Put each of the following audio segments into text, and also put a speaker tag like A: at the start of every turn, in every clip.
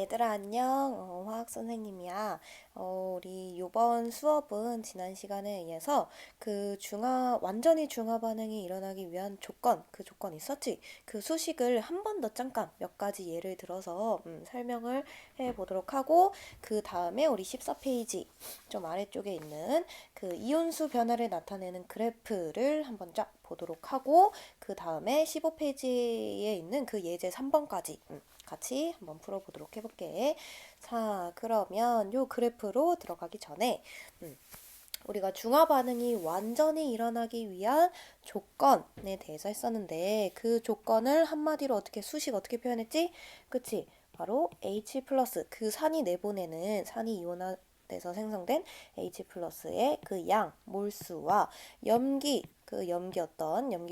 A: 얘들아 안녕. 화학 선생님이야. 우리 요번 수업은 지난 시간에 의해서 그 완전히 중화 반응이 일어나기 위한 그 조건 있었지? 그 수식을 한 번 더 잠깐 몇 가지 예를 들어서 설명을 해 보도록 하고, 그 다음에 우리 14페이지 좀 아래쪽에 있는 그 이온수 변화를 나타내는 그래프를 한번 쫙 보도록 하고, 그 다음에 15페이지에 있는 그 예제 3번까지 같이 한번 풀어보도록 해볼게. 자, 그러면 요 그래프로 들어가기 전에 우리가 중화 반응이 완전히 일어나기 위한 조건에 대해서 했었는데, 그 조건을 한마디로 수식 어떻게 표현했지? 그치? 바로 H 플러스, 그 산이 내보내는 산이 이온화돼서 생성된 H 플러스의 그 양, 몰수와 염기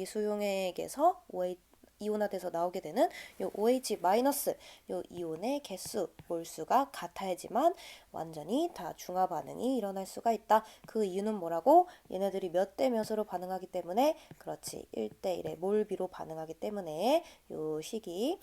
A: 수용액에서 OH 이온화돼서 나오게 되는 요 OH 마이너스 요 이온의 개수, 몰수가 같아야지만 완전히 다 중화 반응이 일어날 수가 있다. 그 이유는 뭐라고? 얘네들이 몇 대 몇으로 반응하기 때문에, 그렇지, 1대 1의 몰비로 반응하기 때문에 요 식이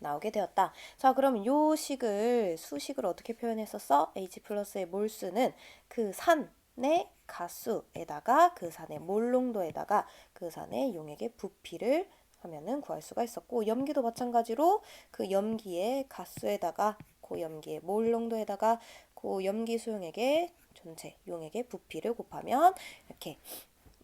A: 나오게 되었다. 자, 그럼 요 수식을 어떻게 표현했었어? H 플러스의 몰수는 그 산의 가수에다가 그 산의 몰농도에다가 그 산의 용액의 부피를 하면은 구할 수가 있었고, 염기도 마찬가지로 그 염기의 가수에다가 그 염기의 몰농도에다가 그 염기 수용액의 전체 용액의 부피를 곱하면 이렇게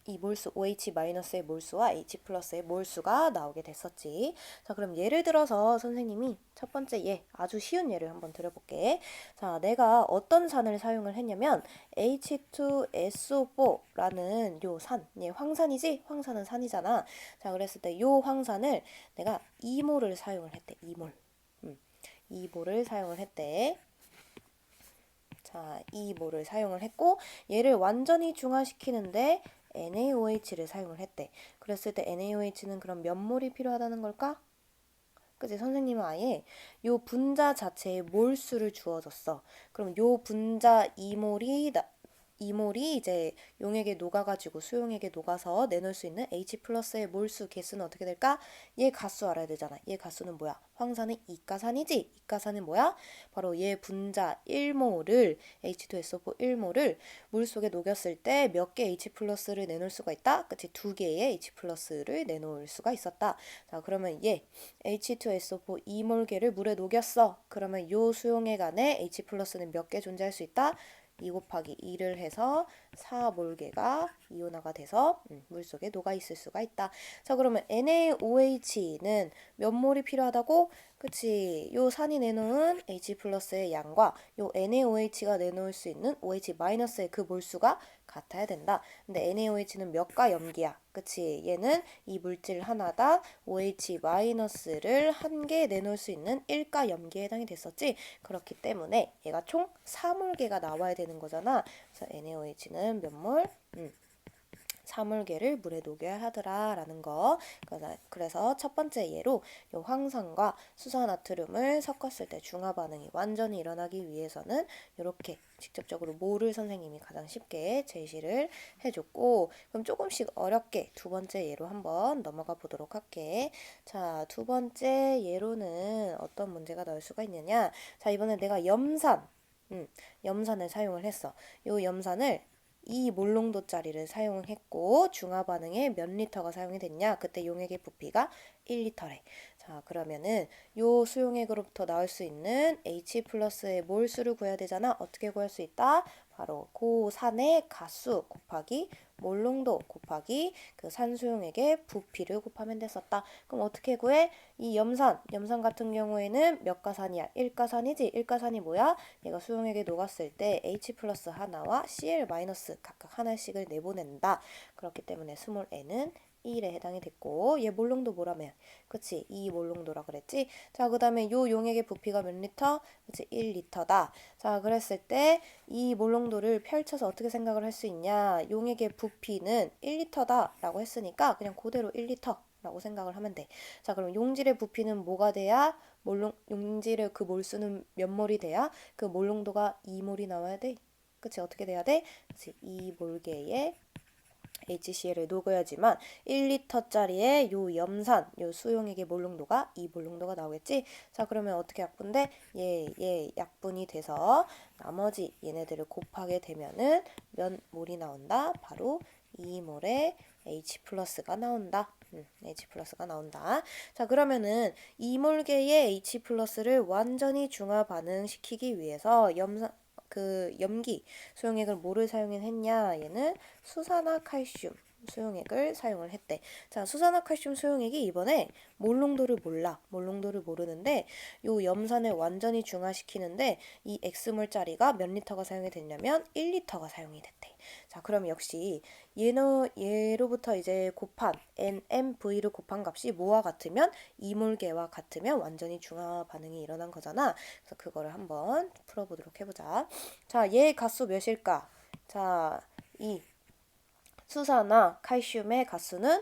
A: 이 몰수 OH-의 몰수와 H 플러스의 몰수가 나오게 됐었지. 자, 그럼 예를 들어서 선생님이 첫 번째 아주 쉬운 예를 한번 드려볼게. 자, 내가 어떤 산을 사용을 했냐면 H2SO4라는 요 황산이지? 황산은 산이잖아. 자, 그랬을 때 요 황산을 내가 2몰을 사용을 했대. 2몰. 2몰을 사용을 했대. 자, 2몰을 사용을 했고, 얘를 완전히 중화시키는데 NaOH를 사용을 했대. 그랬을 때 NaOH는 그럼 몇 몰이 필요하다는 걸까? 그치? 선생님은 아예 요 분자 자체의 몰수를 주어졌어. 그럼 요 분자 2몰이 이제 용액에 녹아가지고 수용액에 녹아서 내놓을 수 있는 H 플러스의 몰수 개수는 어떻게 될까? 얘 가수 알아야 되잖아. 얘 가수는 뭐야? 황산은 이가산이지? 이가산은 뭐야? 바로 얘 분자 1몰을 H2SO4 1몰을 물 속에 녹였을 때 몇 개 H 플러스를 내놓을 수가 있다? 그치? 두 개의 H 플러스를 내놓을 수가 있었다. 자, 그러면 얘 H2SO4 2몰계를 물에 녹였어. 그러면 요 수용액 안에 H 플러스는 몇 개 존재할 수 있다? 2 곱하기 2를 해서 4몰계가 이온화가 돼서 물속에 녹아 있을 수가 있다. 자, 그러면 NaOH는 몇 몰이 필요하다고? 그치? 요 산이 내놓은 H 플러스의 양과 요 NaOH가 내놓을 수 있는 OH-의 그 몰수가 같아야 된다. 근데 NaOH는 몇과 염기야. 그치? 얘는 이 물질 하나당 OH-를 한 개 내놓을 수 있는 1가 염기에 해당이 됐었지. 그렇기 때문에 얘가 총 4몰계가 나와야 되는 거잖아. 그래서 NaOH는 몇 몰? 4몰계를 물에 녹여야 하더라라는 거. 그래서 첫 번째 예로 요 황산과 수산나트륨을 섞었을 때 중화 반응이 완전히 일어나기 위해서는 이렇게 직접적으로 몰을 선생님이 가장 쉽게 제시를 해줬고, 그럼 조금씩 어렵게 두 번째 예로 한번 넘어가 보도록 할게. 자, 두 번째 예로는 어떤 문제가 나올 수가 있느냐. 자, 이번에 내가 염산을 사용을 했어. 요 염산을 이 몰농도짜리를 사용했고 중화 반응에 몇 리터가 사용이 됐냐? 그때 용액의 부피가 1리터래. 자, 그러면은 요 수용액으로부터 나올 수 있는 H 플러스의 몰수를 구해야 되잖아. 어떻게 구할 수 있다? 바로 고산의 가수 곱하기 몰농도 곱하기 그 산수용액의 부피를 곱하면 됐었다. 그럼 어떻게 구해? 이 염산 같은 경우에는 몇 가산이야? 1가산이지? 1가산이 뭐야? 얘가 수용액에 녹았을 때 H 플러스 하나와 Cl 마이너스 각각 하나씩을 내보낸다. 그렇기 때문에 스몰 n은 1에 해당이 됐고, 얘 몰농도 뭐라며? 그치? 2 몰농도라 그랬지? 자, 그 다음에 요 용액의 부피가 몇 리터? 그치? 1리터다. 자, 그랬을 때 이 몰농도를 펼쳐서 어떻게 생각을 할 수 있냐? 용액의 부피는 1리터다 라고 했으니까 그냥 그대로 1리터 라고 생각을 하면 돼. 자, 그럼 용질의 부피는 뭐가 돼야 용질의 그 몰수는 몇 몰이 돼야 그 몰농도가 2몰이 나와야 돼? 그치? 어떻게 돼야 돼? 그치? 2몰계의 HCl을 녹여야지만 1리터짜리의 요 염산, 요 수용액의 몰롱도가 2몰롱도가 나오겠지? 자, 그러면 어떻게 약분돼? 얘 약분이 돼서 나머지 얘네들을 곱하게 되면은 몇 몰이 나온다? 바로 2몰의 H 플러스가 나온다. H 플러스가 나온다. 자, 그러면은 2몰계의 H 플러스를 완전히 중화 반응시키기 위해서 염기 수용액을 뭐를 사용했냐? 얘는 수산화칼슘 수용액을 사용을 했대. 자, 수산화칼슘 수용액이 이번에 몰롱도를 몰라. 몰롱도를 모르는데 요 염산을 완전히 중화시키는데 이 X몰짜리가 몇 리터가 사용이 됐냐면 1리터가 사용이 됐대. 자, 그럼 역시 얘로부터 이제 곱한 NMV를 곱한 값이 뭐와 같으면 2몰계와 같으면 완전히 중화 반응이 일어난 거잖아. 그래서 그거를 한번 풀어보도록 해보자. 자, 얘 값수 몇일까? 자, 이 수산화 칼슘의 값수는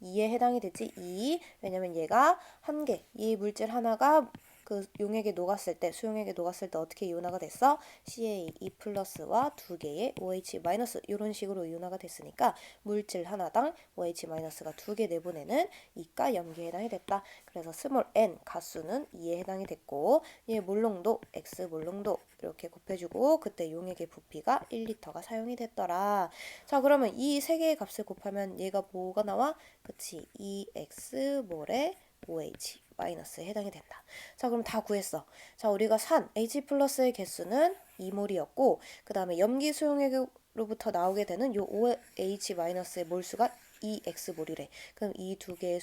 A: 2에 해당이 되지. 2. 왜냐면 얘가 한 개, 이 물질 하나가 그 용액에 녹았을 때, 수용액에 녹았을 때 어떻게 이온화가 됐어? CA2 플러스와 두 개의 OH 마이너스 이런 식으로 이온화가 됐으니까 물질 하나당 OH 마이너스가 두 개 내보내는 이가 염기에 해당이 됐다. 그래서 스몰 n 가수는 2에 해당이 됐고 얘 몰롱도 X 몰롱도 이렇게 곱해주고 그때 용액의 부피가 1리터가 사용이 됐더라. 자, 그러면 이 세 개의 값을 곱하면 얘가 뭐가 나와? 그치, 2x 몰의 OH 마이너스에 해당이 된다. 자, 그럼 다 구했어. 자, 우리가 산 H 플러스의 개수는 2몰이었고 그 다음에 염기 수용액으로부터 나오게 되는 요 OH 마이너스의 몰수가 2x몰이래. 그럼 이 두 개의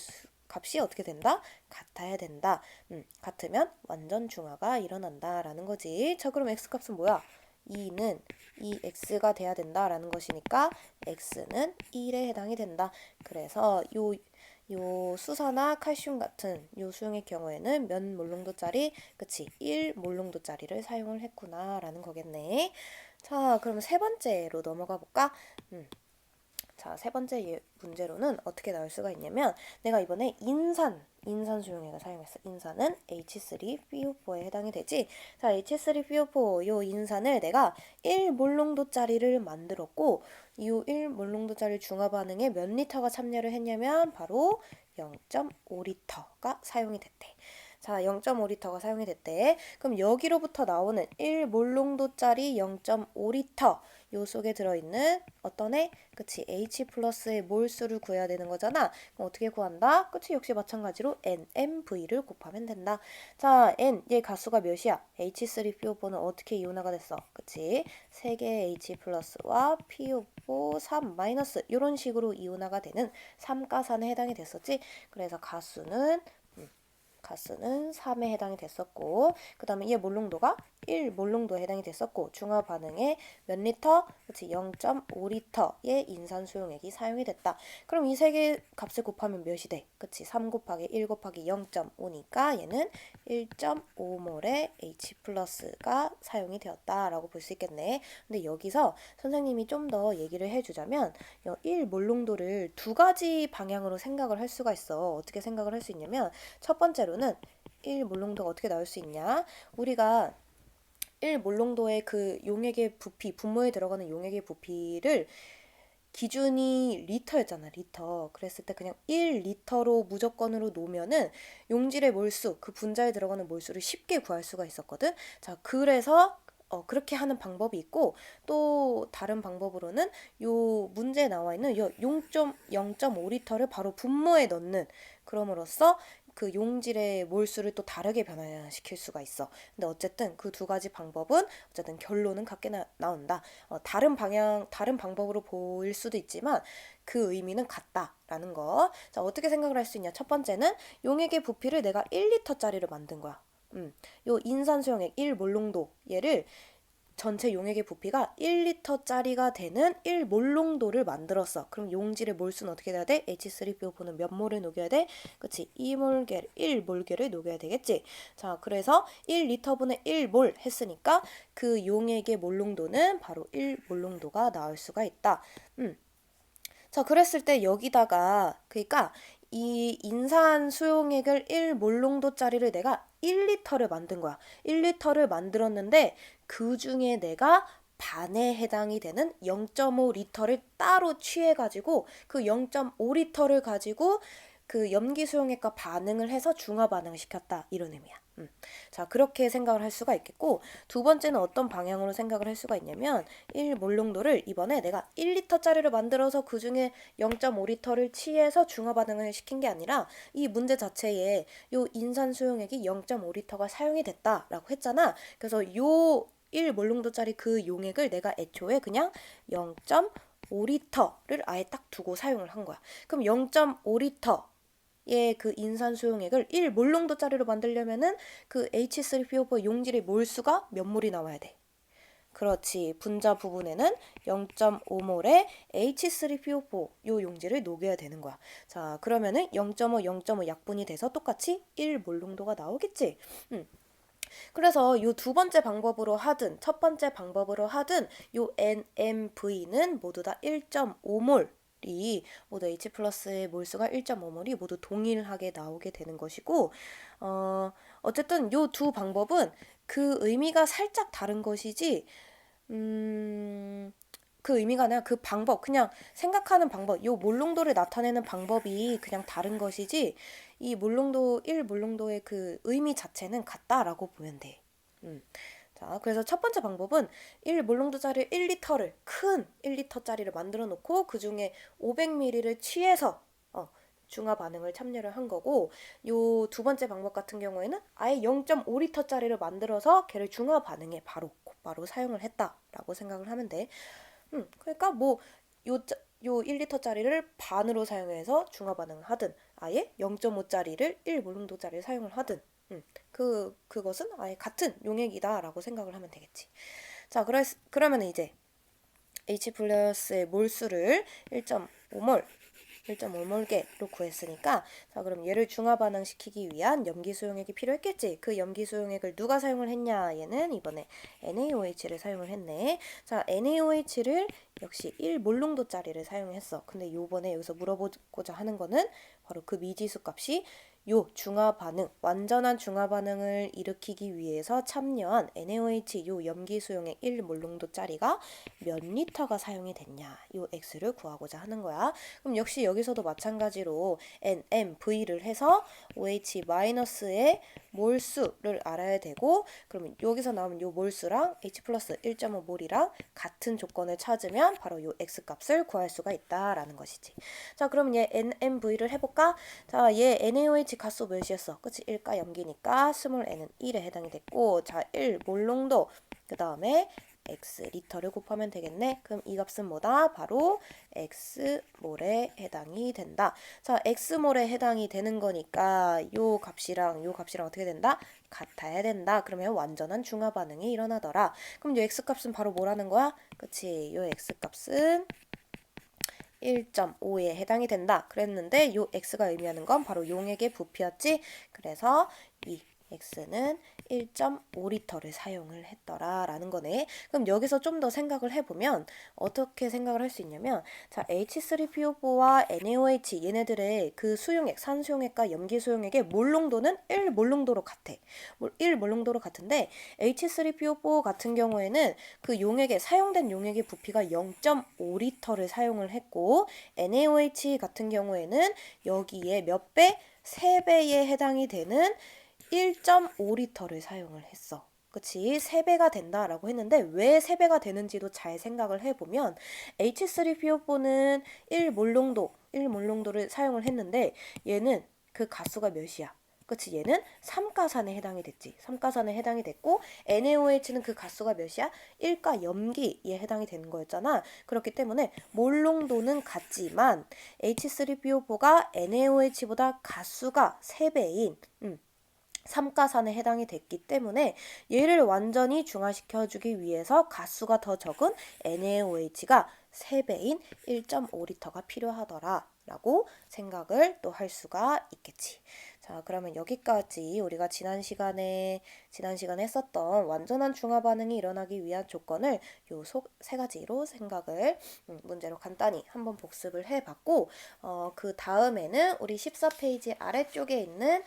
A: 값이 어떻게 된다? 같아야 된다. 같으면 완전 중화가 일어난다라는 거지. 자, 그럼 x값은 뭐야? 2는 2x가 돼야 된다라는 것이니까 x는 1에 해당이 된다. 그래서 요 수산화 칼슘 같은 요 수용의 경우에는 몇 몰롱도짜리? 그치, 1 몰롱도짜리를 사용을 했구나라는 거겠네. 자, 그럼 세 번째로 넘어가 볼까? 자, 세 번째 문제로는 어떻게 나올 수가 있냐면 내가 이번에 인산 수용액을 사용했어. 인산은 H3PO4에 해당이 되지. 자, H3PO4 요 인산을 내가 1몰롱도짜리를 만들었고 이 1몰롱도짜리 중화 반응에 몇 리터가 참여를 했냐면 바로 0.5리터가 사용이 됐대. 자, 0.5리터가 사용이 됐대. 그럼 여기로부터 나오는 1몰롱도짜리 0.5리터 요 속에 들어있는 어떤 애? 그치, H 플러스의 몰수를 구해야 되는 거잖아. 그럼 어떻게 구한다? 그치, 역시 마찬가지로 NMV를 곱하면 된다. 자, N, 얘 가수가 몇이야? H3PO4는 어떻게 이온화가 됐어? 그치, 3개의 H 플러스와 PO4 3 마이너스 이런 식으로 이온화가 되는 삼가산에 해당이 됐었지. 그래서 가수는 3에 해당이 됐었고 그 다음에 얘 몰롱도가 1몰롱도에 해당이 됐었고 중화 반응에 몇 리터? 그치, 0.5리터의 인산 수용액이 사용이 됐다. 그럼 이 세 개 값을 곱하면 몇이 돼? 그치, 3 곱하기 1 곱하기 0.5니까 얘는 1.5몰의 H 플러스가 사용이 되었다라고 볼 수 있겠네. 근데 여기서 선생님이 좀 더 얘기를 해주자면 1몰롱도를 두 가지 방향으로 생각을 할 수가 있어. 어떻게 생각을 할 수 있냐면 첫 번째로는 1몰롱도가 어떻게 나올 수 있냐? 우리가 1몰롱도의 그 용액의 부피, 분모에 들어가는 용액의 부피를 기준이 리터였잖아, 리터. 그랬을 때 그냥 1리터로 무조건으로 놓으면은 용질의 몰수, 그 분자에 들어가는 몰수를 쉽게 구할 수가 있었거든. 자, 그래서 그렇게 하는 방법이 있고 또 다른 방법으로는 요 문제에 나와 있는 요 0.5리터를 바로 분모에 넣는 그럼으로써 그 용질의 몰수를 또 다르게 변화시킬 수가 있어. 근데 어쨌든 그 두 가지 방법은 어쨌든 결론은 같게 나온다. 다른 방법으로 보일 수도 있지만 그 의미는 같다라는 거. 자, 어떻게 생각을 할 수 있냐? 첫 번째는 용액의 부피를 내가 1리터짜리를 만든 거야. 요 인산 수용액 1몰롱도 얘를 전체 용액의 부피가 1리터짜리가 되는 1몰롱도를 만들었어. 그럼 용질의 몰수는 어떻게 돼야 돼? H3PO4는 몇 몰을 녹여야 돼? 그치, 1몰계를 녹여야 되겠지. 자, 그래서 1리터분의 1몰 했으니까 그 용액의 몰롱도는 바로 1몰롱도가 나올 수가 있다. 자, 그랬을 때 여기다가 그러니까 이 인산 수용액을 1몰롱도짜리를 내가 1리터를 만든 거야. 1리터를 만들었는데 그 중에 내가 반에 해당이 되는 0.5리터를 따로 취해가지고 그 0.5리터를 가지고 그 염기수용액과 반응을 해서 중화 반응을 시켰다 이런 의미야. 자, 그렇게 생각을 할 수가 있겠고, 두 번째는 어떤 방향으로 생각을 할 수가 있냐면 1몰롱도를 이번에 내가 1리터짜리를 만들어서 그 중에 0.5리터를 취해서 중화 반응을 시킨 게 아니라 이 문제 자체에 요 인산 수용액이 0.5리터가 사용이 됐다라고 했잖아. 그래서 요 1몰롱도짜리 그 용액을 내가 애초에 그냥 0.5리터를 아예 딱 두고 사용을 한 거야. 그럼 0.5리터 의 그 인산 수용액을 1몰롱도짜리로 만들려면은 그 H3PO4 용질의 몰수가 몇 몰이 나와야 돼? 그렇지. 분자 부분에는 0.5몰의 H3PO4 요 용질을 녹여야 되는 거야. 자, 그러면은 0.5, 0.5 약분이 돼서 똑같이 1몰롱도가 나오겠지. 그래서 요 두 번째 방법으로 하든 첫 번째 방법으로 하든 요 NMV는 모두 다 1.5몰 이 모두 H 플러스의 몰수가 1.5몰이 모두 동일하게 나오게 되는 것이고, 어쨌든 요 두 방법은 그 의미가 살짝 다른 것이지, 그 의미가 아니라 그 방법, 그냥 생각하는 방법, 요 몰롱도를 나타내는 방법이 그냥 다른 것이지, 이 몰롱도, 1몰롱도의 그 의미 자체는 같다라고 보면 돼. 자, 그래서 첫 번째 방법은 1몰롱도짜리 1리터를 큰 1리터짜리를 만들어 놓고 그 중에 500ml를 취해서 중화 반응을 참여를 한 거고, 요 두 번째 방법 같은 경우에는 아예 0.5리터짜리를 만들어서 걔를 중화 반응에 곧바로 사용을 했다라고 생각을 하면 돼. 그러니까 뭐 요 1리터짜리를 반으로 사용해서 중화 반응을 하든 아예 0.5짜리를 1몰롱도짜리를 사용을 하든 그것은 아예 같은 용액이다라고 생각을 하면 되겠지. 자, 그러면 이제 H 플러스의 몰수를 1.5몰 1.5몰개로 구했으니까, 자, 그럼 얘를 중화 반응시키기 위한 염기 수용액이 필요했겠지. 그 염기 수용액을 누가 사용을 했냐? 얘는 이번에 NaOH를 사용을 했네. 자, NaOH를 역시 1몰롱도짜리를 사용했어. 근데 요번에 여기서 물어보고자 하는 거는 바로 그 미지수 값이 요 중화 반응, 완전한 중화 반응을 일으키기 위해서 참여한 NaOH 요 염기 수용액 1몰롱도짜리가 몇 리터가 사용이 됐냐, 요 x를 구하고자 하는 거야. 그럼 역시 여기서도 마찬가지로 NMV를 해서 OH-의 몰수를 알아야 되고, 그러면 여기서 나오면 요 몰수랑 H 플러스 1.5몰이랑 같은 조건을 찾으면 바로 요 x 값을 구할 수가 있다라는 것이지. 자, 그럼 얘 NMV를 해볼까? 자, 얘 NaOH 값수 몇이었어? 그치? 1가 염기니까 스몰 n은 1에 해당이 됐고, 자, 1몰롱도 그 다음에 x 리터를 곱하면 되겠네. 그럼 이 값은 뭐다? 바로 x몰에 해당이 된다. 자, x몰에 해당이 되는 거니까 요 값이랑 어떻게 된다? 같아야 된다. 그러면 완전한 중화 반응이 일어나더라. 그럼 요 x 값은 바로 뭐라는 거야? 그치? 요 x 값은 1.5에 해당이 된다. 그랬는데 요 x가 의미하는 건 바로 용액의 부피였지. 그래서 이 x는 1.5리터를 사용을 했더라라는 거네. 그럼 여기서 좀 더 생각을 해보면 어떻게 생각을 할 수 있냐면, 자, H3PO4와 NaOH 얘네들의 그 수용액, 산수용액과 염기수용액의 몰롱도는 1몰롱도로 같아. 1몰롱도로 같은데 H3PO4 같은 경우에는 그 용액에 사용된 용액의 부피가 0.5리터를 사용을 했고, NaOH 같은 경우에는 여기에 몇 배? 3배에 해당이 되는 1.5리터를 사용을 했어. 그치? 3배가 된다라고 했는데 왜 3배가 되는지도 잘 생각을 해보면, H3PO4는 1몰롱도를 사용을 했는데 얘는 그 가수가 몇이야? 그치? 얘는 삼가산에 해당이 됐지. 삼가산에 해당이 됐고, NaOH는 그 가수가 몇이야? 1가 염기에 해당이 되는 거였잖아. 그렇기 때문에 몰롱도는 같지만 H3PO4가 NaOH보다 가수가 3배인 삼가산에 해당이 됐기 때문에 얘를 완전히 중화시켜주기 위해서 가수가 더 적은 NaOH가 3배인 1.5리터가 필요하더라 라고 생각을 또 할 수가 있겠지. 자, 그러면 여기까지 우리가 지난 시간에 했었던 완전한 중화 반응이 일어나기 위한 조건을 요 세 가지로 생각을 문제로 간단히 한번 복습을 해봤고, 그 다음에는 우리 14페이지 아래쪽에 있는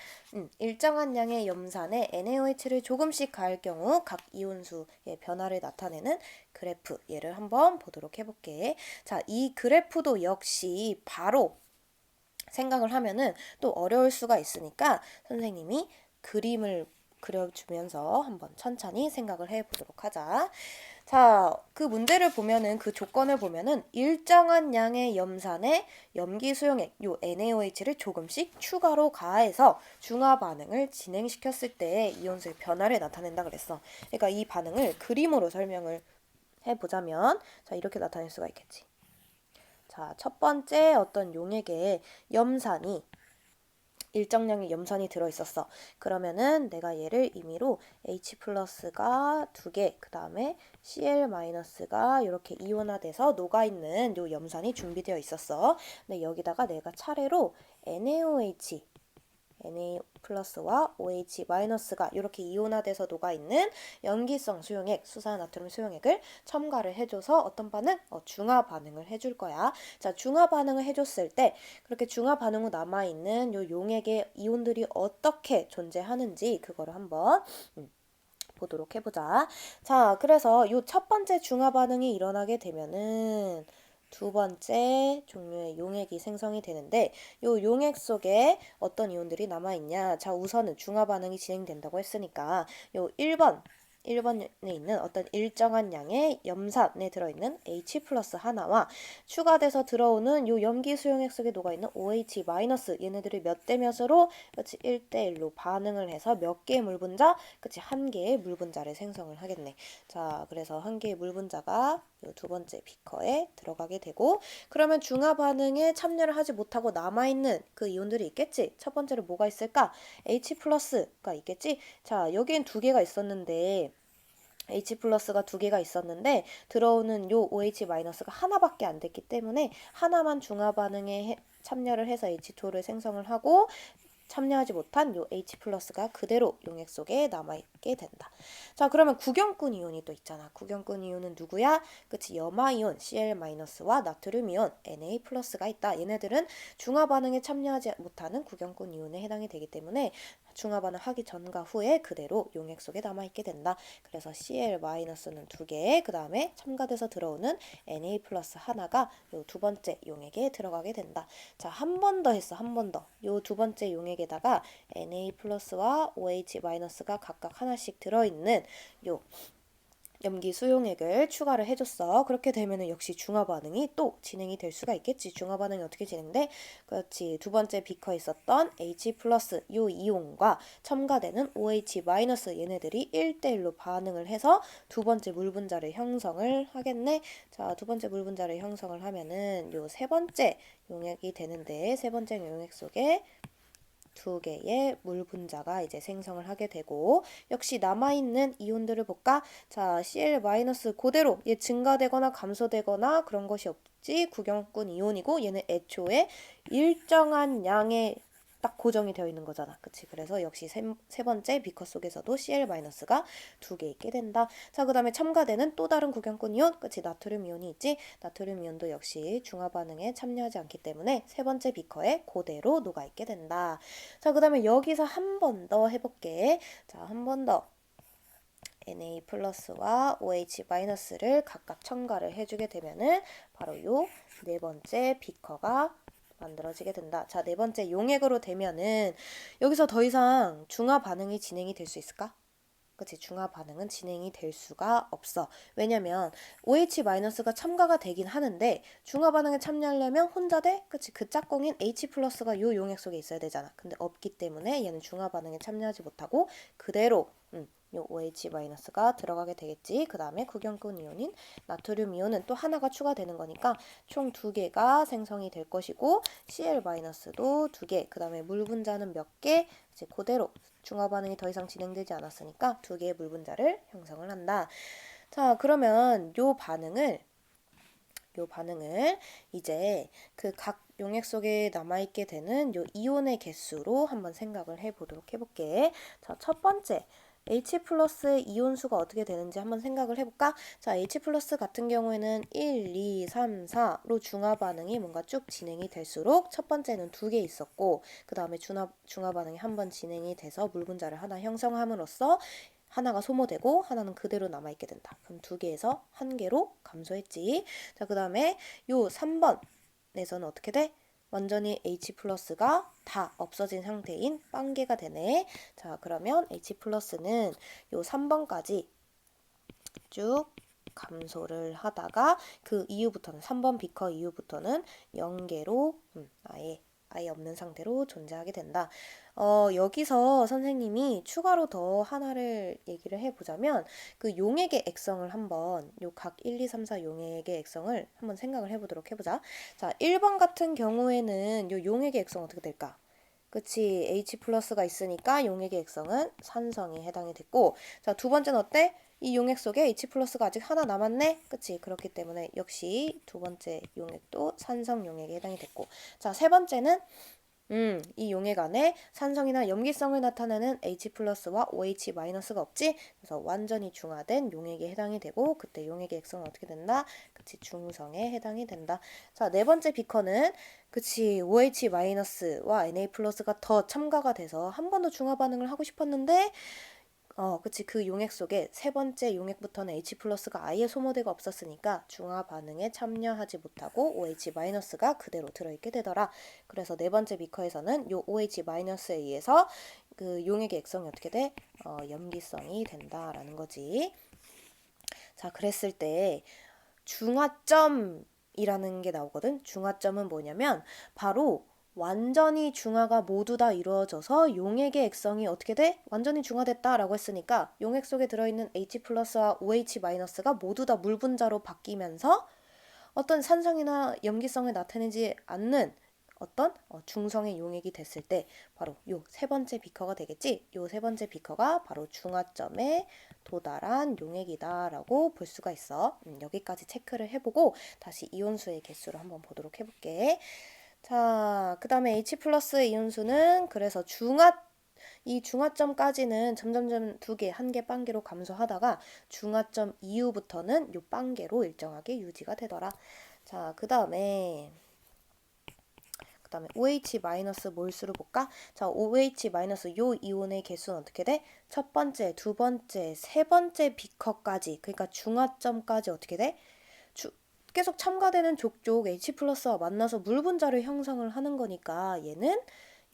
A: 일정한 양의 염산에 NaOH를 조금씩 가할 경우 각 이온수의 변화를 나타내는 그래프 얘를 한번 보도록 해볼게. 자, 이 그래프도 역시 바로 생각을 하면은 또 어려울 수가 있으니까 선생님이 그림을 그려주면서 한번 천천히 생각을 해보도록 하자. 자, 그 문제를 보면은 그 조건을 보면은 일정한 양의 염산에 염기 수용액 요 NaOH를 조금씩 추가로 가해서 중화 반응을 진행시켰을 때 이온수의 변화를 나타낸다 그랬어. 그러니까 이 반응을 그림으로 설명을 해보자면 자, 이렇게 나타낼 수가 있겠지. 자, 첫 번째 어떤 용액에 염산이 일정량의 염산이 들어있었어. 그러면은 내가 얘를 임의로 H 플러스가 2개, 그 다음에 Cl 마이너스가 이렇게 이온화돼서 녹아있는 요 염산이 준비되어 있었어. 근데 여기다가 내가 차례로 NaOH Na 플러스와 OH 마이너스가 이렇게 이온화돼서 녹아있는 염기성 수용액, 수산나트륨 수용액을 첨가를 해줘서 어떤 반응? 중화 반응을 해줄 거야. 자, 중화 반응을 해줬을 때 그렇게 중화 반응 후 남아있는 요 용액의 이온들이 어떻게 존재하는지 그거를 한번 보도록 해보자. 자, 그래서 요 첫 번째 중화 반응이 일어나게 되면은 두 번째 종류의 용액이 생성이 되는데 요 용액 속에 어떤 이온들이 남아있냐. 자, 우선은 중화 반응이 진행된다고 했으니까 요 1번에 있는 어떤 일정한 양의 염산에 들어있는 H 플러스 하나와 추가돼서 들어오는 요 염기 수용액 속에 녹아있는 OH 마이너스 얘네들이 몇 대 몇으로 그치 1대1로 반응을 해서 몇 개의 물 분자 그치 한 개의 물 분자를 생성을 하겠네. 자, 그래서 한 개의 물 분자가 요 두 번째 비커에 들어가게 되고 그러면 중화 반응에 참여를 하지 못하고 남아있는 그 이온들이 있겠지. 첫 번째로 뭐가 있을까? H 플러스가 있겠지. 자, 여기엔 두 개가 있었는데 H 플러스가 두 개가 있었는데 들어오는 요 OH 마이너스가 하나밖에 안 됐기 때문에 하나만 중화 반응에 참여를 해서 H2를 생성을 하고 참여하지 못한 요 H 플러스가 그대로 용액 속에 남아있게 된다. 자, 그러면 구경꾼 이온이 또 있잖아. 구경꾼 이온은 누구야? 그치, 염화이온 Cl-와 나트륨 이온 Na 플러스가 있다. 얘네들은 중화 반응에 참여하지 못하는 구경꾼 이온에 해당이 되기 때문에 중화 반응 하기 전과 후에 그대로 용액 속에 남아있게 된다. 그래서 Cl-는 두 개, 그 다음에 첨가돼서 들어오는 Na 플러스 하나가 요 두 번째 용액에 들어가게 된다. 자, 한 번 더 했어. 한 번 더. 요 두 번째 용액에다가 Na 플러스와 OH 마이너스가 각각 하나씩 들어있는 요 염기 수용액을 추가를 해줬어. 그렇게 되면은 역시 중화 반응이 또 진행이 될 수가 있겠지. 중화 반응이 어떻게 진행돼? 그렇지. 두 번째 비커에 있었던 H 플러스 요 이온과 첨가되는 OH 마이너스 얘네들이 1대1로 반응을 해서 두 번째 물 분자를 형성을 하겠네. 자, 두 번째 물 분자를 형성을 하면은 요 세 번째 용액이 되는데 세 번째 용액 속에 두 개의 물 분자가 이제 생성을 하게 되고 역시 남아있는 이온들을 볼까? 자, Cl- 그대로 얘 증가되거나 감소되거나 그런 것이 없지. 구경꾼 이온이고 얘는 애초에 일정한 양의 딱 고정이 되어 있는 거잖아. 그치? 그래서 역시 세 번째 비커 속에서도 Cl-가 두 개 있게 된다. 자, 그 다음에 첨가되는 또 다른 구경꾼 이온, 그치? 나트륨 이온이 있지? 나트륨 이온도 역시 중화 반응에 참여하지 않기 때문에 세 번째 비커에 그대로 녹아 있게 된다. 자, 그 다음에 여기서 한 번 더 해볼게. 자, 한 번 더. Na 플러스와 OH 마이너스를 각각 첨가를 해주게 되면은 바로 요 네 번째 비커가 만들어지게 된다. 자, 네 번째 용액으로 되면은 여기서 더 이상 중화 반응이 진행이 될 수 있을까? 그치, 중화 반응은 진행이 될 수가 없어. 왜냐면 OH-가 첨가가 되긴 하는데 중화 반응에 참여하려면 혼자 돼? 그치, 그 짝꿍인 H 플러스가 요 용액 속에 있어야 되잖아. 근데 없기 때문에 얘는 중화 반응에 참여하지 못하고 그대로 요 OH-가 들어가게 되겠지. 그 다음에 구경꾼 이온인 나트륨 이온은 또 하나가 추가되는 거니까 총 두 개가 생성이 될 것이고 Cl-도 두 개, 그 다음에 물 분자는 몇 개? 이제 그대로 중화 반응이 더 이상 진행되지 않았으니까 두 개의 물 분자를 형성을 한다. 자, 그러면 요 반응을 요 반응을 이제 그 각 용액 속에 남아있게 되는 요 이온의 개수로 한번 생각을 해보도록 해볼게. 자, 첫 번째. H 플러스의 이온수가 어떻게 되는지 한번 생각을 해볼까? 자, H 플러스 같은 경우에는 1, 2, 3, 4로 중화 반응이 뭔가 쭉 진행이 될수록 첫 번째는 2개 있었고 그 다음에 중화 반응이 한 번 진행이 돼서 물 분자를 하나 형성함으로써 하나가 소모되고 하나는 그대로 남아있게 된다. 그럼 2개에서 1개로 감소했지. 자, 그 다음에 요 3번에서는 어떻게 돼? 완전히 H 플러스가 다 없어진 상태인 빵개가 되네. 자, 그러면 H 플러스는 요 3번까지 쭉 감소를 하다가 그 이후부터는 3번 비커 이후부터는 0개로 아예 없는 상태로 존재하게 된다. 여기서 선생님이 추가로 더 하나를 얘기를 해보자면 그 용액의 액성을 한번 요 각 1, 2, 3, 4 용액의 액성을 한번 생각을 해보도록 해보자. 자, 1번 같은 경우에는 요 용액의 액성 어떻게 될까? 그치, H 플러스가 있으니까 용액의 액성은 산성에 해당이 됐고, 자, 두 번째는 어때? 이 용액 속에 H 플러스가 아직 하나 남았네? 그치, 그렇기 때문에 역시 두 번째 용액도 산성 용액에 해당이 됐고, 자, 세 번째는 이 용액 안에 산성이나 염기성을 나타내는 H 플러스와 OH 마이너스가 없지? 그래서 완전히 중화된 용액에 해당이 되고 그때 용액의 액성은 어떻게 된다? 그치, 중성에 해당이 된다. 자, 네 번째 비커는 그치, OH 마이너스와 Na 플러스가 더 첨가가 돼서 한 번 더 중화 반응을 하고 싶었는데 그치. 그 용액 속에 세 번째 용액부터는 H 플러스가 아예 소모되가 없었으니까 중화 반응에 참여하지 못하고 OH 마이너스가 그대로 들어있게 되더라. 그래서 네 번째 비커에서는 요 OH 마이너스에 의해서 그 용액의 액성이 어떻게 돼? 염기성이 된다라는 거지. 자, 그랬을 때 중화점이라는 게 나오거든. 중화점은 뭐냐면 바로 완전히 중화가 모두 다 이루어져서 용액의 액성이 어떻게 돼? 완전히 중화됐다라고 했으니까 용액 속에 들어있는 H 플러스와 OH 마이너스가 모두 다 물 분자로 바뀌면서 어떤 산성이나 염기성을 나타내지 않는 어떤 중성의 용액이 됐을 때 바로 요 세 번째 비커가 되겠지. 요 세 번째 비커가 바로 중화점에 도달한 용액이다라고 볼 수가 있어. 여기까지 체크를 해보고 다시 이온수의 개수를 한번 보도록 해볼게. 자, 그 다음에 H 플러스 이온수는 그래서 이 중화점까지는 점점점 2개, 1개 빵개로 감소하다가 중화점 이후부터는 요 빵개로 일정하게 유지가 되더라. 자, 그 다음에 OH 마이너스 몰수를 볼까? 자, OH 마이너스 요 이온의 개수는 어떻게 돼? 첫 번째, 두 번째, 세 번째 비커까지, 그러니까 중화점까지 어떻게 돼? 계속 첨가되는 족족 H 플러스와 만나서 물 분자를 형성을 하는 거니까 얘는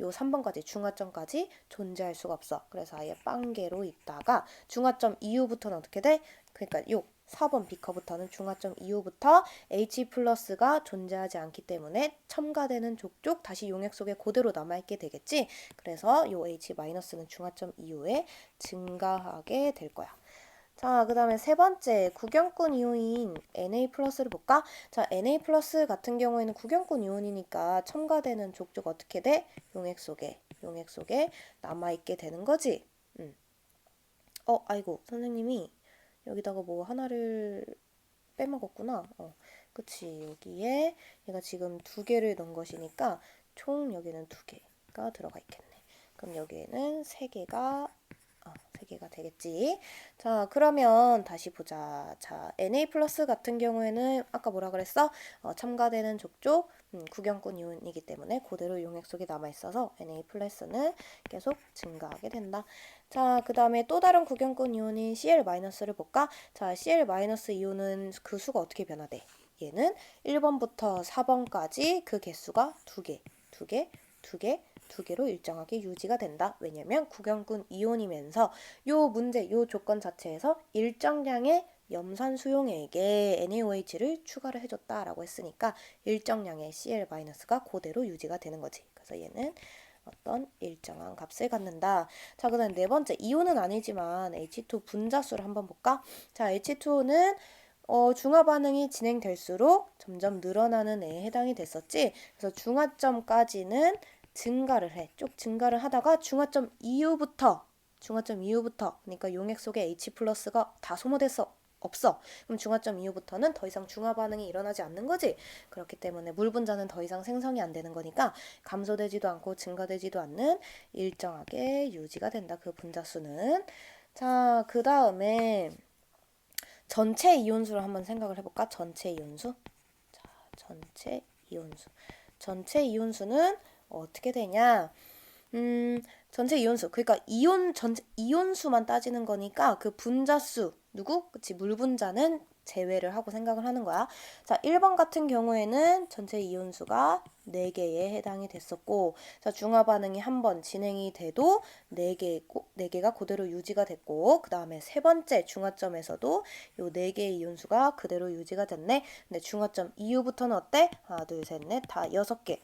A: 요 3번까지 중화점까지 존재할 수가 없어. 그래서 아예 빵개로 있다가 중화점 이후부터는 어떻게 돼? 그러니까 요 4번 비커부터는 중화점 이후부터 H 플러스가 존재하지 않기 때문에 첨가되는 족족 다시 용액 속에 그대로 남아있게 되겠지. 그래서 요 H 마이너스는 중화점 이후에 증가하게 될 거야. 자, 그 다음에 세 번째 구경꾼 이온인 Na 플러스를 볼까? 자, Na 플러스 같은 경우에는 구경꾼 이온이니까 첨가되는 족족 어떻게 돼? 용액 속에 남아있게 되는 거지. 아이고, 선생님이 여기다가 뭐 하나를 빼먹었구나. 그치. 여기에 얘가 지금 2개를 넣은 것이니까 총 여기는 2개가 들어가 있겠네. 그럼 여기에는 3개가 되겠지. 자, 그러면 다시 보자. 자, Na 플러스 같은 경우에는 아까 뭐라 그랬어? 첨가되는 족족 구경꾼 이온이기 때문에 그대로 용액 속에 남아있어서 Na 플러스는 계속 증가하게 된다. 자, 그 다음에 또 다른 구경꾼 이온인 Cl-를 볼까? 자, Cl- 이온은 그 수가 어떻게 변화돼? 얘는 1번부터 4번까지 그 개수가 2개, 2개, 2개, 2개로 일정하게 유지가 된다. 왜냐면 구경꾼 이온이면서 요 문제, 요 조건 자체에서 일정량의 염산 수용액에 NaOH를 추가를 해줬다라고 했으니까 일정량의 Cl-가 그대로 유지가 되는 거지. 그래서 얘는 어떤 일정한 값을 갖는다. 자, 그 다음 네 번째, 이온은 아니지만 H2 분자수를 한번 볼까? 자, H2O는 중화 반응이 진행될수록 점점 늘어나는 애에 해당이 됐었지. 그래서 중화점까지는 증가를 해. 쭉 증가를 하다가 중화점 이후부터 그러니까 용액 속에 H 플러스가 다 소모됐어. 없어. 그럼 중화점 이후부터는 더 이상 중화 반응이 일어나지 않는 거지. 그렇기 때문에 물 분자는 더 이상 생성이 안 되는 거니까 감소되지도 않고 증가되지도 않는 일정하게 유지가 된다. 그 분자수는. 자, 그 다음에 전체 이온수를 한번 생각을 해볼까? 전체 이온수. 자, 전체 이온수. 전체 이온수는 어떻게 되냐? 전체 이온수. 그러니까 전체 이온수만 따지는 거니까 그 분자수 누구? 그치, 물 분자는 제외를 하고 생각을 하는 거야. 자, 1번 같은 경우에는 전체 이온수가 4개에 해당이 됐었고, 자, 중화 반응이 한 번 진행이 돼도 4개가 그대로 유지가 됐고, 그 다음에 세 번째 중화점에서도 요 4개의 이온수가 그대로 유지가 됐네. 근데 중화점 이후부터는 어때? 하나, 둘, 셋, 넷, 다 6개.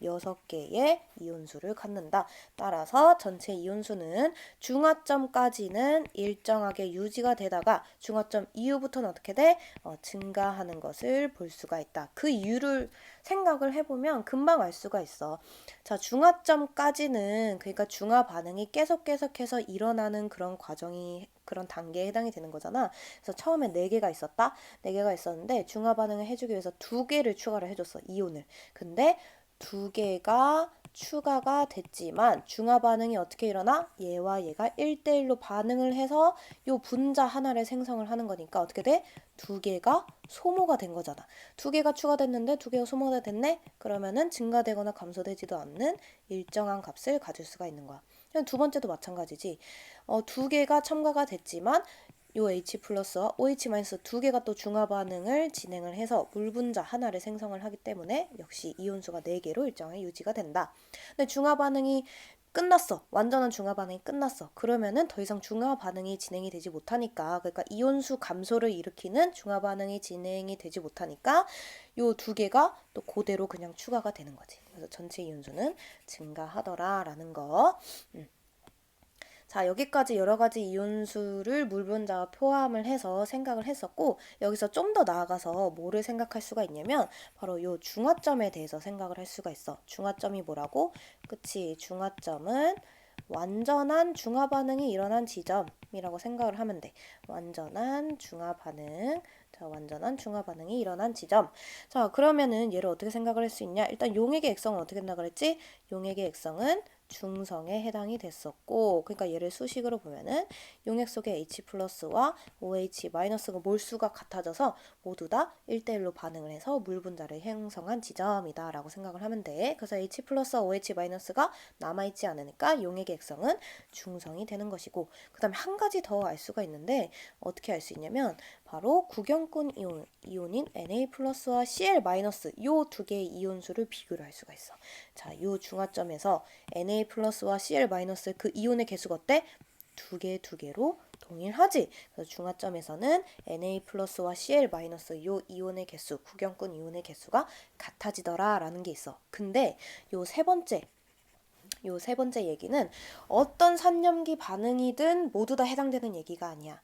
A: 6개의 이온수를 갖는다. 따라서 전체 이온수는 중화점까지는 일정하게 유지가 되다가 중화점 이후부터는 어떻게 돼? 증가하는 것을 볼 수가 있다. 그 이유를 생각을 해보면 금방 알 수가 있어. 자, 중화점까지는 그러니까 중화 반응이 계속해서 일어나는 그런 과정이 그런 단계에 해당이 되는 거잖아. 그래서 처음에 4개가 있었다. 4개가 있었는데 중화 반응을 해주기 위해서 2개를 추가를 해줬어. 이온을. 근데 2개가 추가가 됐지만 중화 반응이 어떻게 일어나? 얘와 얘가 1대1로 반응을 해서 요 분자 하나를 생성을 하는 거니까 어떻게 돼? 2개가 소모가 된 거잖아. 2개가 추가됐는데 2개가 소모가 됐네? 그러면은 증가되거나 감소되지도 않는 일정한 값을 가질 수가 있는 거야. 두 번째도 마찬가지지. 2개가 첨가가 됐지만 요 H 플러스와 OH 마이너스 2개가 또 중화 반응을 진행을 해서 물 분자 하나를 생성을 하기 때문에 역시 이온수가 4개로 일정하게 유지가 된다. 근데 중화 반응이 끝났어. 완전한 중화 반응이 끝났어. 그러면은 더 이상 중화 반응이 진행이 되지 못하니까, 그러니까 이온수 감소를 일으키는 중화 반응이 진행이 되지 못하니까 요 2개가 또 그대로 그냥 추가가 되는 거지. 그래서 전체 이온수는 증가하더라라는 거. 자, 여기까지 여러 가지 이온수를 물 분자와 포함을 해서 생각을 했었고, 여기서 좀 더 나아가서 뭐를 생각할 수가 있냐면 바로 요 중화점에 대해서 생각을 할 수가 있어. 중화점이 뭐라고? 그치, 중화점은 완전한 중화 반응이 일어난 지점이라고 생각을 하면 돼. 완전한 중화 반응. 자, 완전한 중화 반응이 일어난 지점. 자, 그러면은 얘를 어떻게 생각을 할 수 있냐? 일단 용액의 액성은 어떻게 된다 그랬지? 용액의 액성은 중성에 해당이 됐었고, 그러니까 얘를 수식으로 보면은 용액 속의 H 플러스와 OH 마이너스가 몰수가 같아져서 모두 다 1대1로 반응을 해서 물 분자를 형성한 지점이다 라고 생각을 하면 돼. 그래서 H 플러스와 OH 마이너스가 남아있지 않으니까 용액의 액성은 중성이 되는 것이고, 그 다음에 한 가지 더 알 수가 있는데 어떻게 알 수 있냐면 바로 구경꾼 이온인 Na 플러스와 Cl 마이너스 요 2개의 이온수를 비교를 할 수가 있어. 자, 요 중화점에서 Na 플러스와 Cl 마이너스 그 이온의 개수가 어때? 2개로 동일하지. 그래서 중화점에서는 Na 플러스와 Cl 마이너스 요 이온의 개수, 구경꾼 이온의 개수가 같아지더라라는 게 있어. 근데 요 세 번째 얘기는 어떤 산염기 반응이든 모두 다 해당되는 얘기가 아니야.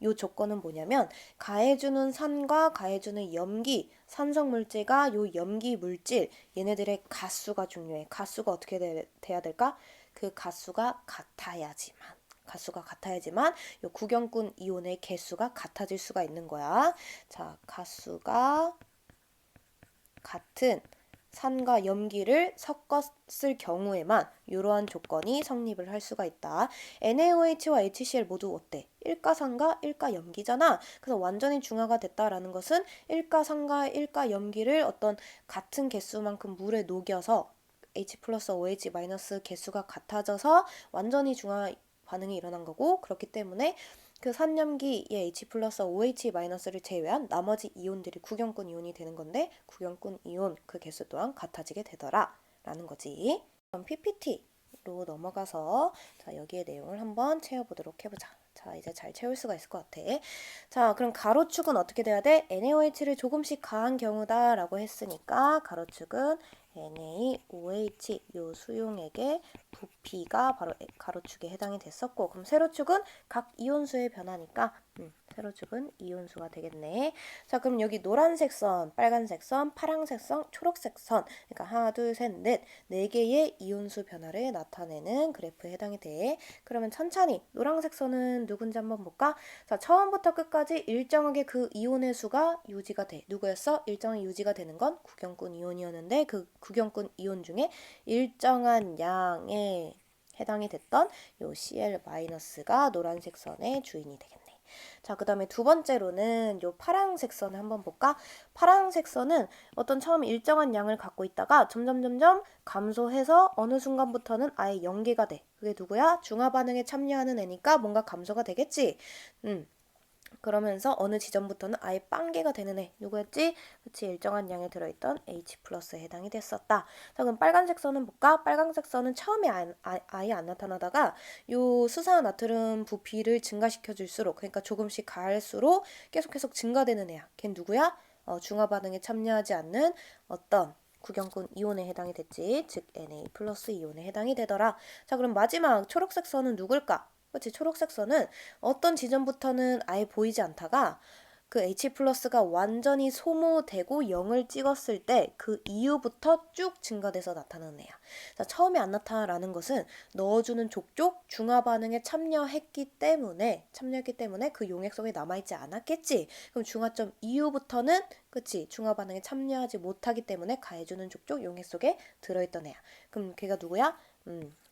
A: 요 조건은 뭐냐면 가해주는 산과 가해주는 염기, 산성 물질과 요 염기 물질 얘네들의 가수가 중요해. 가수가 어떻게 돼야 될까? 그 가수가 같아야지만 요 구경꾼 이온의 개수가 같아질 수가 있는 거야. 자, 가수가 같은 산과 염기를 섞었을 경우에만 이러한 조건이 성립을 할 수가 있다. NaOH와 HCl 모두 어때? 일가산과 일가염기잖아. 그래서 완전히 중화가 됐다라는 것은 일가산과 일가염기를 어떤 같은 개수만큼 물에 녹여서 H 플러스 OH 마이너스 개수가 같아져서 완전히 중화 반응이 일어난 거고, 그렇기 때문에 그 산염기의 H 플러스 OH 마이너스를 제외한 나머지 이온들이 구경꾼 이온이 되는 건데, 구경꾼 이온 그 개수 또한 같아지게 되더라 라는 거지. 그럼 PPT로 넘어가서 자, 여기의 내용을 한번 채워보도록 해보자. 자, 이제 잘 채울 수가 있을 것 같아. 자, 그럼 가로축은 어떻게 돼야 돼? NaOH를 조금씩 가한 경우다 라고 했으니까 가로축은 NaOH 요 수용액의 부피가 바로 가로축에 해당이 됐었고, 그럼 세로축은 각 이온수의 변화니까 세로 죽은 이온수가 되겠네. 자, 그럼 여기 노란색 선, 빨간색 선, 파란색 선, 초록색 선. 그러니까 하나, 둘, 셋, 넷. 네 개의 이온수 변화를 나타내는 그래프에 해당이 돼. 그러면 천천히 노란색 선은 누군지 한번 볼까? 자, 처음부터 끝까지 일정하게 그 이온의 수가 유지가 돼. 누구였어? 일정히 유지가 되는 건 구경꾼 이온이었는데 그 구경꾼 이온 중에 일정한 양에 해당이 됐던 요 Cl-가 노란색 선의 주인이 되겠네. 자, 그 다음에 두 번째로는 요 파란색 선을 한번 볼까? 파란색 선은 어떤 처음 일정한 양을 갖고 있다가 점점 감소해서 어느 순간부터는 아예 연계가 돼. 그게 누구야? 중화 반응에 참여하는 애니까 뭔가 감소가 되겠지? 그러면서 어느 지점부터는 아예 빵개가 되는 애. 누구였지? 그치, 일정한 양에 들어있던 H+에 해당이 됐었다. 자, 그럼 빨간색 선은 볼까? 빨간색 선은 처음에 아예 안 나타나다가 요 수산화 나트륨 부피를 증가시켜 줄수록, 그러니까 조금씩 갈수록 계속 증가되는 애야. 걘 누구야? 중화 반응에 참여하지 않는 어떤 구경꾼 이온에 해당이 됐지. 즉 Na+ 이온에 해당이 되더라. 자, 그럼 마지막 초록색 선은 누굴까? 그렇지. 초록색 선은 어떤 지점부터는 아예 보이지 않다가 그 H+가 완전히 소모되고 0을 찍었을 때 그 이후부터 쭉 증가돼서 나타나는 애야. 자, 처음에 안 나타나는 것은 넣어주는 족족 중화 반응에 참여했기 때문에 그 용액 속에 남아있지 않았겠지. 그럼 중화점 이후부터는 그치, 중화 반응에 참여하지 못하기 때문에 가해주는 족족 용액 속에 들어있던 애야. 그럼 걔가 누구야?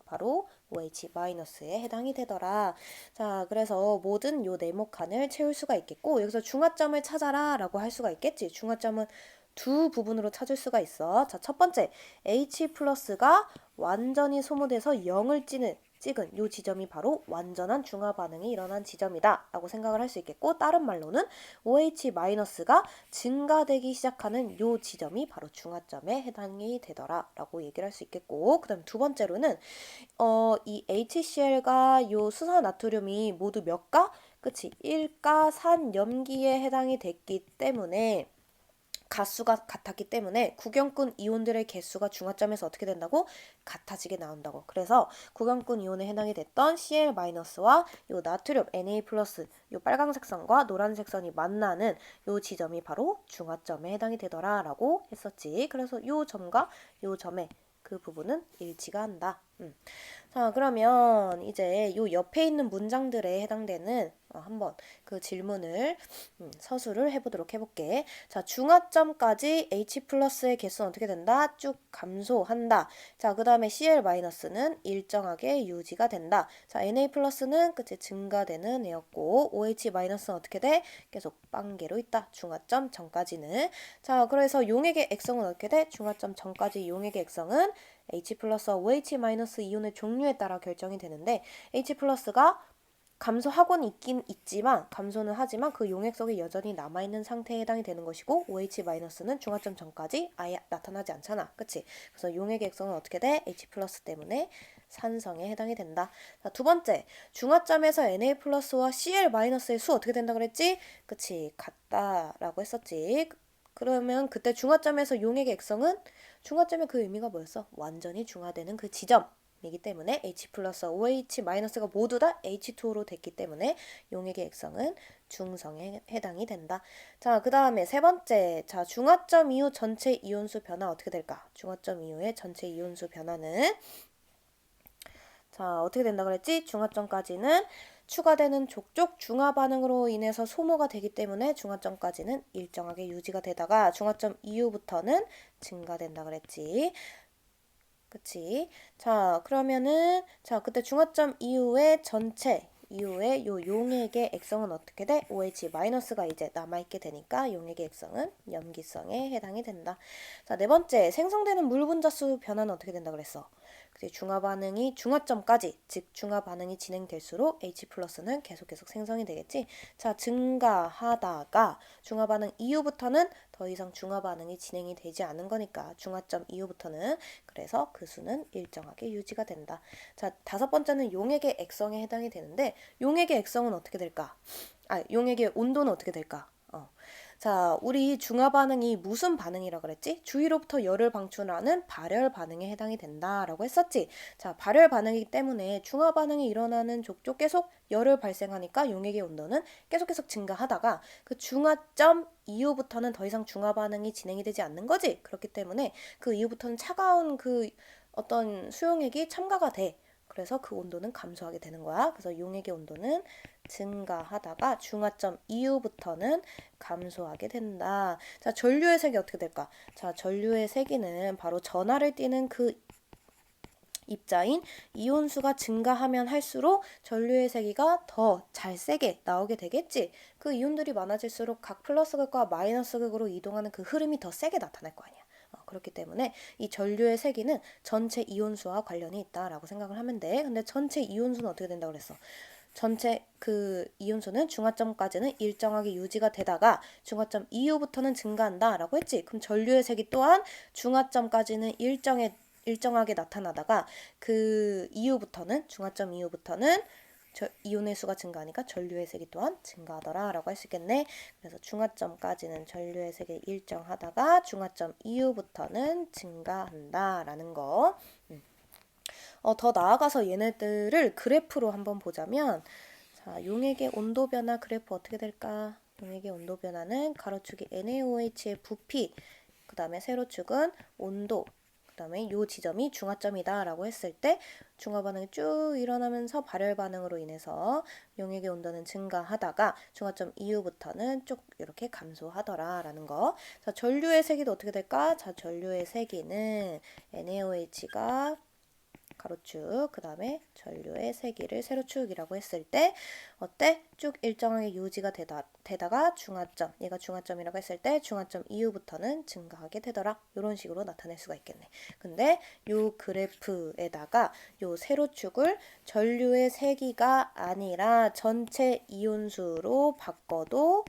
A: 바로 OH-에 해당이 되더라. 자, 그래서 모든 요 네모칸을 채울 수가 있겠고 여기서 중화점을 찾아라 라고 할 수가 있겠지. 중화점은 두 부분으로 찾을 수가 있어. 자, 첫 번째 H+가 완전히 소모돼서 0을 찍은 요 지점이 바로 완전한 중화 반응이 일어난 지점이다 라고 생각을 할 수 있겠고, 다른 말로는 OH-가 증가되기 시작하는 요 지점이 바로 중화점에 해당이 되더라 라고 얘기를 할 수 있겠고, 그 다음 두 번째로는 이 HCl과 요 수산 나트륨이 모두 몇 가? 그치? 1가 산염기에 해당이 됐기 때문에 가수가 같았기 때문에 구경꾼 이온들의 개수가 중화점에서 어떻게 된다고? 같아지게 나온다고. 그래서 구경꾼 이온에 해당이 됐던 Cl-와 요 나트륨 Na+, 요 빨간색 선과 노란색 선이 만나는 요 지점이 바로 중화점에 해당이 되더라라고 했었지. 그래서 요 점과 요 점의 그 부분은 일치가 한다. 자, 그러면 이제 요 옆에 있는 문장들에 해당되는 한번 그 질문을 서술을 해볼게. 자, 중화점까지 H+의 개수는 어떻게 된다? 쭉 감소한다. 자, 그 다음에 Cl-는 일정하게 유지가 된다. 자, Na+는 끝에 증가되는 애였고 OH-는 어떻게 돼? 계속 빵개로 있다. 중화점 전까지는. 자, 그래서 용액의 액성은 어떻게 돼? 중화점 전까지 용액의 액성은 H+와 OH- 이온의 종류에 따라 결정이 되는데 H+가 감소하고는 있긴 있지만 감소는 하지만 그 용액 속에 여전히 남아있는 상태에 해당이 되는 것이고 OH-는 중화점 전까지 아예 나타나지 않잖아. 그치? 그래서 용액의 액성은 어떻게 돼? H+ 때문에 산성에 해당이 된다. 자, 두 번째, 중화점에서 Na+와 Cl-의 수 어떻게 된다 그랬지? 그치? 같다라고 했었지. 그러면 그때 중화점에서 용액의 액성은 중화점의 그 의미가 뭐였어? 완전히 중화되는 그 지점이기 때문에 H+와 OH-가 모두 다 H2O로 됐기 때문에 용액의 액성은 중성에 해당이 된다. 자, 그 다음에 세 번째. 자, 중화점 이후 전체 이온수 변화 어떻게 될까? 중화점 이후의 전체 이온수 변화는 자, 어떻게 된다 그랬지? 중화점까지는 추가되는 족족 중화 반응으로 인해서 소모가 되기 때문에 중화점까지는 일정하게 유지가 되다가 중화점 이후부터는 증가된다 그랬지. 그치? 자, 그러면은 자, 그때 중화점 이후에 이후에 요 용액의 액성은 어떻게 돼? OH-가 이제 남아있게 되니까 용액의 액성은 염기성에 해당이 된다. 자, 네 번째, 생성되는 물 분자수 변화는 어떻게 된다 그랬어? 중화 반응이 중화점까지, 즉 중화 반응이 진행될수록 H+는 계속 생성이 되겠지. 자, 증가하다가 중화 반응 이후부터는 더 이상 중화 반응이 진행이 되지 않은 거니까 중화점 이후부터는 그래서 그 수는 일정하게 유지가 된다. 자, 다섯 번째는 용액의 액성에 해당이 되는데 용액의 액성은 어떻게 될까? 용액의 온도는 어떻게 될까? 자, 우리 중화 반응이 무슨 반응이라 그랬지? 주위로부터 열을 방출하는 발열 반응에 해당이 된다라고 했었지. 자, 발열 반응이기 때문에 중화 반응이 일어나는 족족 계속 열을 발생하니까 용액의 온도는 계속 증가하다가 그 중화점 이후부터는 더 이상 중화 반응이 진행이 되지 않는 거지. 그렇기 때문에 그 이후부터는 차가운 그 어떤 수용액이 첨가가 돼. 그래서 그 온도는 감소하게 되는 거야. 그래서 용액의 온도는 증가하다가 중화점 이후부터는 감소하게 된다. 자, 전류의 색이 어떻게 될까? 자, 전류의 세기는 바로 전하를 띠는 그 입자인 이온수가 증가하면 할수록 전류의 세기가 더 잘 세게 나오게 되겠지. 그 이온들이 많아질수록 각 플러스 극과 마이너스 극으로 이동하는 그 흐름이 더 세게 나타날 거 아니야. 그렇기 때문에 이 전류의 세기는 전체 이온수와 관련이 있다라고 생각을 하면 돼. 근데 전체 이온수는 어떻게 된다고 그랬어? 전체 그 이온수는 중화점까지는 일정하게 유지가 되다가 중화점 이후부터는 증가한다라고 했지. 그럼 전류의 색이 또한 중화점까지는 일정하게 나타나다가 그 이후부터는 중화점 이후부터는 이온의 수가 증가하니까 전류의 색이 또한 증가하더라라고 할 수 있겠네. 그래서 중화점까지는 전류의 색이 일정하다가 중화점 이후부터는 증가한다라는 거. 더 나아가서 얘네들을 그래프로 한번 보자면, 자, 용액의 온도 변화 그래프 어떻게 될까? 용액의 온도 변화는 가로축이 NaOH의 부피, 그 다음에 세로축은 온도, 그 다음에 요 지점이 중화점이다 라고 했을 때 중화 반응이 쭉 일어나면서 발열 반응으로 인해서 용액의 온도는 증가하다가 중화점 이후부터는 쭉 이렇게 감소하더라 라는 거. 자, 전류의 세기도 어떻게 될까? 자, 전류의 세기는 NaOH가 가로축, 그 다음에 전류의 세기를 세로축이라고 했을 때 어때? 쭉 일정하게 유지가 되다가 중화점, 얘가 중화점이라고 했을 때 중화점 이후부터는 증가하게 되더라. 이런 식으로 나타낼 수가 있겠네. 근데 요 그래프에다가 요 세로축을 전류의 세기가 아니라 전체 이온수로 바꿔도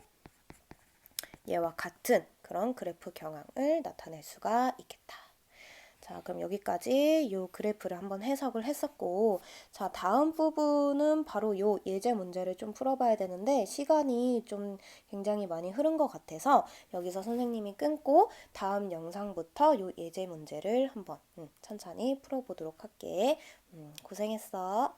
A: 얘와 같은 그런 그래프 경향을 나타낼 수가 있겠다. 자, 그럼 여기까지 이 그래프를 한번 해석을 했었고, 자, 다음 부분은 바로 이 예제 문제를 좀 풀어봐야 되는데, 시간이 좀 굉장히 많이 흐른 것 같아서 여기서 선생님이 끊고 다음 영상부터 이 예제 문제를 한번 천천히 풀어보도록 할게. 고생했어.